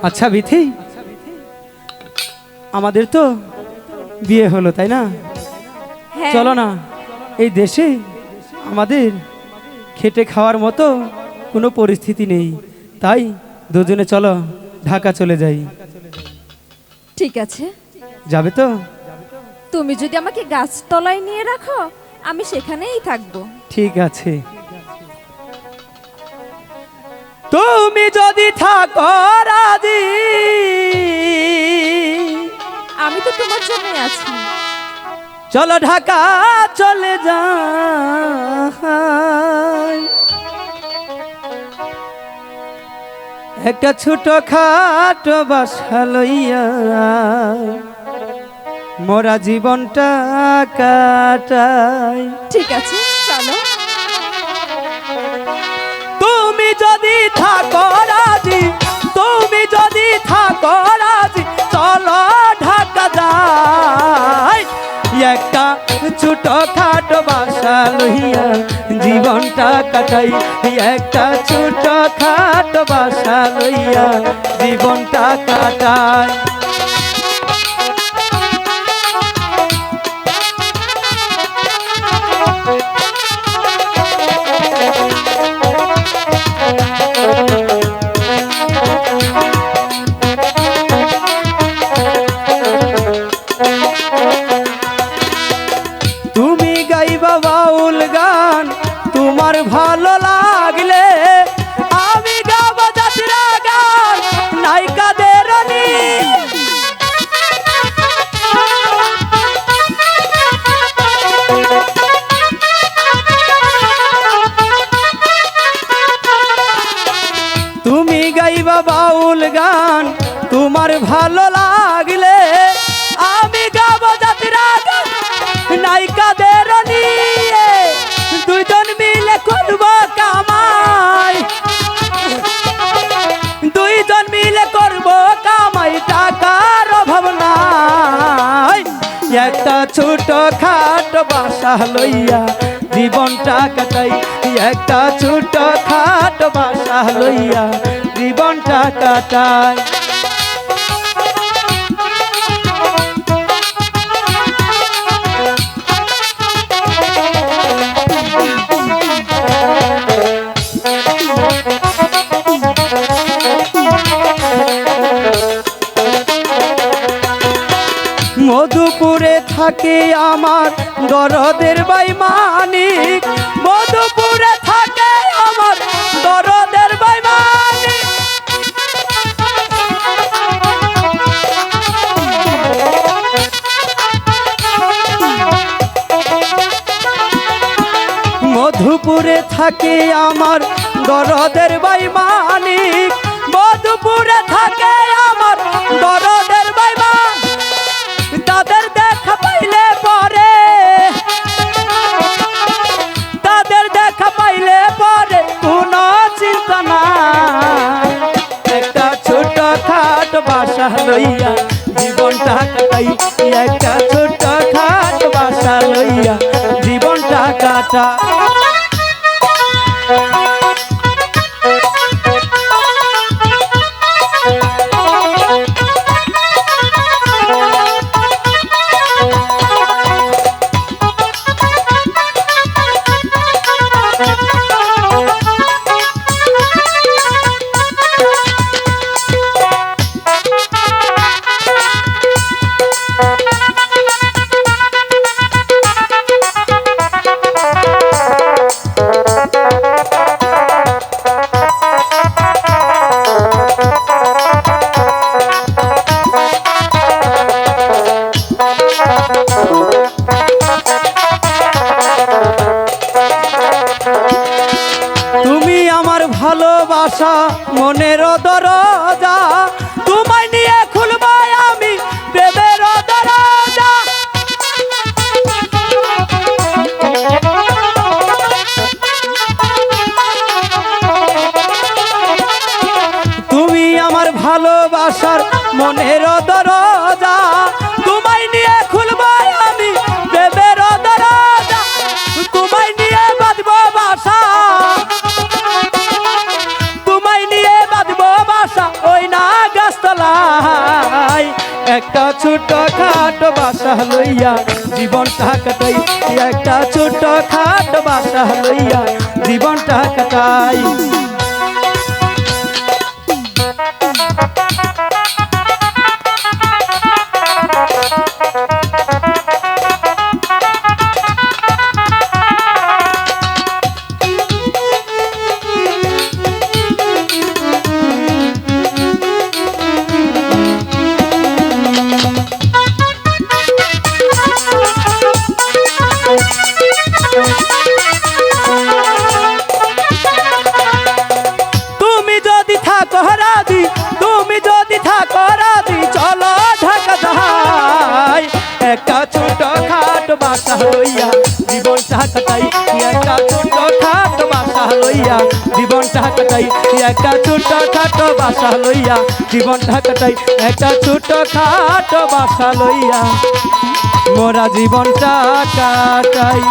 আচ্ছা বিথি, আমাদের তো বিয়ে হলো তাই না? হ্যাঁ। চলো না, এই দেশে আমাদের খেটে খাওয়ার মতো কোনো পরিস্থিতি নেই, তাই দুজনে চলো ঢাকা চলে যাই। ঠিক আছে, যাবে তো? তুমি যদি আমাকে গাছতলায় নিয়ে রাখো আমি সেখানেই থাকবো। ঠিক আছে, তুমি যদি থাকো রাজি, আমি তো তোমার জন্যই আছি। চলো ঢাকা চলে যাই। একটা ছোট খাটো বাসা লইয়া মোরা জীবনটা কাটাই। ঠিক আছে, চলো। তুমি যদি থাকো রাজি, তুমি যদি থাকো রাজি, চলো ঢাকা যাই। একটা ছোট খাটো বাসা লইয়া জীবনটা কাটাই। একটা ছোট খাটো বাসা লইয়া জীবনটা কাটাই। তুমি গাইবা বাউল গান, তোমার ভালো লাগলে আমি গাবো যাত্রা গান, নায়িকাদের নিয়ে। তুমি গাইবা বাউল গান, তোমার ভালো লাগলে আমি গাবো যাত্রা গান, নায়িকাদের নিয়ে। দুইজন মিলে করব কামাই, দুইজন মিলে করব কামাই, টাকার অভাব নাই। একটা ছোট খাটো বাসা লইয়া জীবনটা কাটাই। একটা ছোট খাটো বাসা লইয়া জীবনটা কাটাই। মধুপুরে থাকে আমার দরদের বাই মানিক, মধুপুরে থাকে আমার দরদের বাই মানিক। মধুপুরে থাকে আমার দরদের বাই মানিক, মধুপুরে থাকে আমার দরদের বাই মানিক। তাদের দেখা পাইলে পরে, তাদের দেখা পাইলে পরে কোনো চিন্তা নাই। একটা ছোট খাটো বাসা লইয়া জীবনটা কাটাই। একটা ছোট খাটো বাসা লইয়া জীবনটা কাটা। তুমি আমার ভালোবাসা মনের দরজা, তোমায় নিয়ে খুলবো আমি প্রেমের দরজা। তুমি আমার ভালোবাসার মনের দরজা, তোমায় নিয়ে খুলবো আমি প্রেমের দরজা। তোমায় নিয়ে বাঁধবো বাসা, তোমায় নিয়ে বাঁধবো বাসা, ওই না গাছ তলায় একটা ছোট খাটো বাসা লইয়া জীবনটা কাটাই, একটা ছোট খাটো বাসা লইয়া জীবনটা কাটাই। তুমি যদি থাকো রাজি, তুমি যদি থাকো রাজি, চলো ঢাকা যাই। একটা ছোট খাটো বাসা লইয়া জীবনটা কাটাই, একটা ছোট খাটো বাসা লইয়া জীবনটা কাটাই, একটা ছোট খাটো বাসা লইয়া জীবনটা কাটাই, একটা ছোট খাটো বাসা লইয়া মোরা জীবনটা কাটাই।